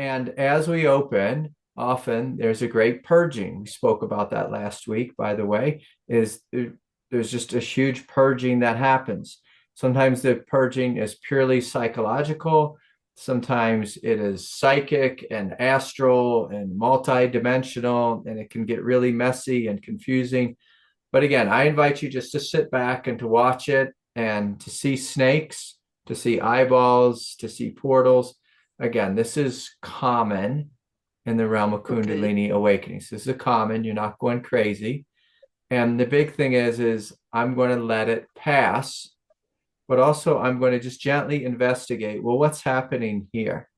And as we open, often there's a great purging. We spoke about that last week, by the way, there's just a huge purging that happens. Sometimes the purging is purely psychological. Sometimes it is psychic and astral and multidimensional, and it can get really messy and confusing. But again, I invite you just to sit back and to watch it and to see snakes, to see eyeballs, to see portals. Again, this is common in the realm of Okay. Kundalini awakenings. This is common. You're not going crazy. And the big thing is I'm going to let it pass, but also I'm going to just gently investigate. Well, what's happening here?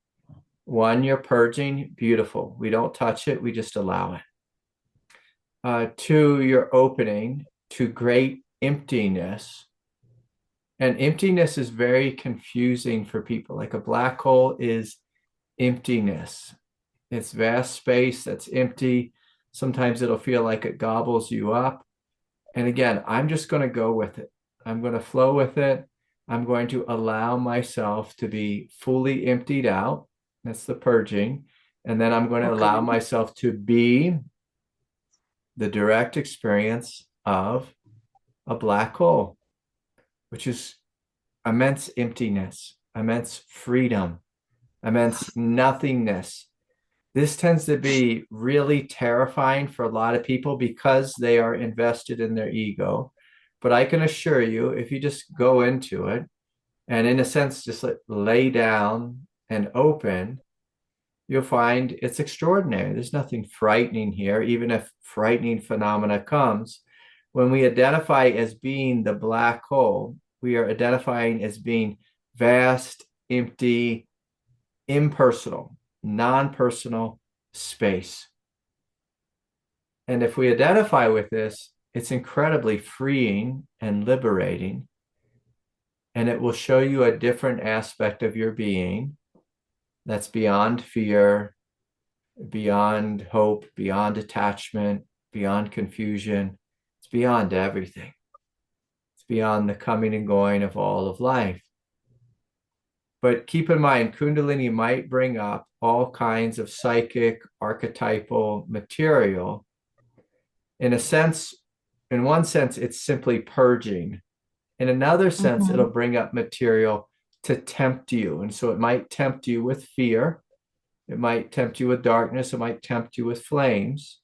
One, you're purging. Beautiful. We don't touch it. We just allow it. Two, you're opening to great emptiness. And emptiness is very confusing for people. Like a black hole is emptiness. It's vast space that's empty. Sometimes it'll feel like it gobbles you up. And again, I'm just going to go with it. I'm going to flow with it. I'm going to allow myself to be fully emptied out. That's the purging. And then I'm going to allow Okay. myself to be the direct experience of a black hole, which is immense emptiness, immense freedom, immense nothingness. This tends to be really terrifying for a lot of people because they are invested in their ego. But I can assure you, if you just go into it and, in a sense, just lay down and open, you'll find it's extraordinary. There's nothing frightening here, even if frightening phenomena comes. When we identify as being the black hole, we are identifying as being vast, empty, impersonal, non-personal space. And if we identify with this, it's incredibly freeing and liberating. And it will show you a different aspect of your being that's beyond fear, beyond hope, beyond attachment, beyond confusion. It's beyond everything. It's beyond the coming and going of all of life. But keep in mind, Kundalini might bring up all kinds of psychic, archetypal material. In a sense, in one sense, it's simply purging. In another sense, it'll Mm-hmm. bring up material to tempt you. And so it might tempt you with fear. It might tempt you with darkness. It might tempt you with flames.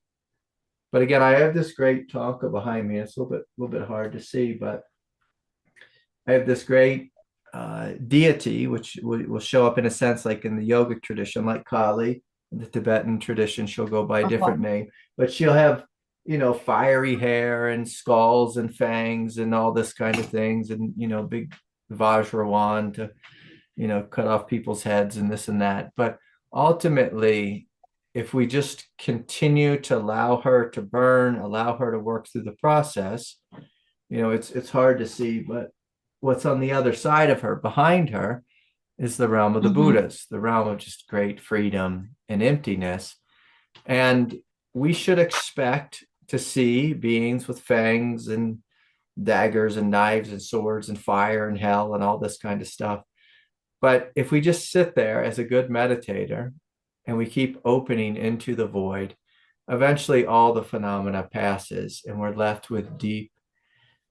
But again, I have this great talker behind me. It's a little bit hard to see, but I have this great deity, which will show up in a sense like in the yogic tradition, like Kali. In the Tibetan tradition, she'll go by a Uh-huh. different name, but she'll have, fiery hair and skulls and fangs and all this kind of things, and big Vajra wand to, cut off people's heads and this and that. But ultimately, if we just continue to allow her to burn, allow her to work through the process, it's hard to see, but what's on the other side of her, behind her, is the realm of the Mm-hmm. Buddhas, the realm of just great freedom and emptiness. And we should expect to see beings with fangs and daggers and knives and swords and fire and hell and all this kind of stuff. But if we just sit there as a good meditator and we keep opening into the void, eventually all the phenomena passes and we're left with deep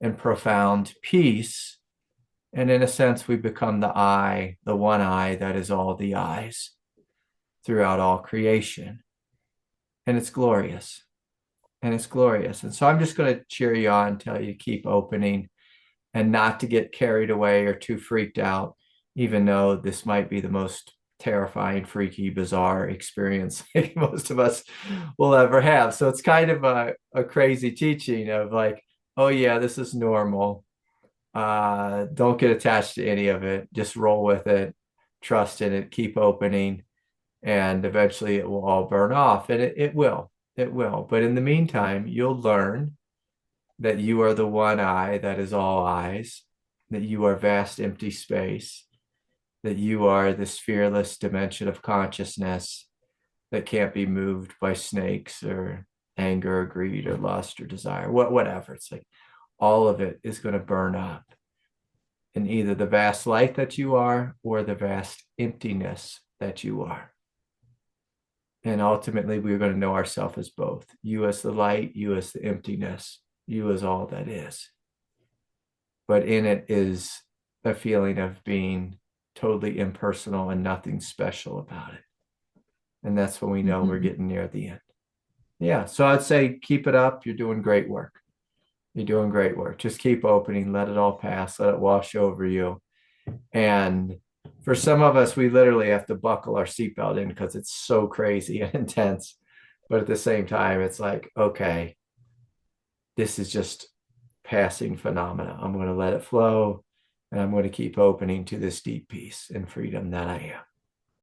and profound peace. And in a sense, we become the eye, the one eye that is all the eyes throughout all creation. And it's glorious. And it's glorious. And so I'm just going to cheer you on, tell you keep opening and not to get carried away or too freaked out, even though this might be the most terrifying, freaky, bizarre experience most of us will ever have. So it's kind of a crazy teaching of like, oh, yeah, this is normal. Don't get attached to any of it. Just roll with it, trust in it, keep opening, and eventually it will all burn off. And it will. It will. But in the meantime, you'll learn that you are the one eye that is all eyes, that you are vast empty space, that you are this fearless dimension of consciousness that can't be moved by snakes or anger or greed or lust or desire, whatever. It's like all of it is going to burn up in either the vast light that you are or the vast emptiness that you are. And ultimately, we're going to know ourselves as both. You as the light, you as the emptiness, you as all that is. But in it is a feeling of being totally impersonal and nothing special about it. And that's when we know we're getting near the end. Yeah. So I'd say keep it up. You're doing great work. You're doing great work. Just keep opening, let it all pass, let it wash over you. And for some of us, we literally have to buckle our seatbelt in because it's so crazy and intense. But at the same time, it's like, okay, this is just passing phenomena. I'm going to let it flow and I'm going to keep opening to this deep peace and freedom that I am.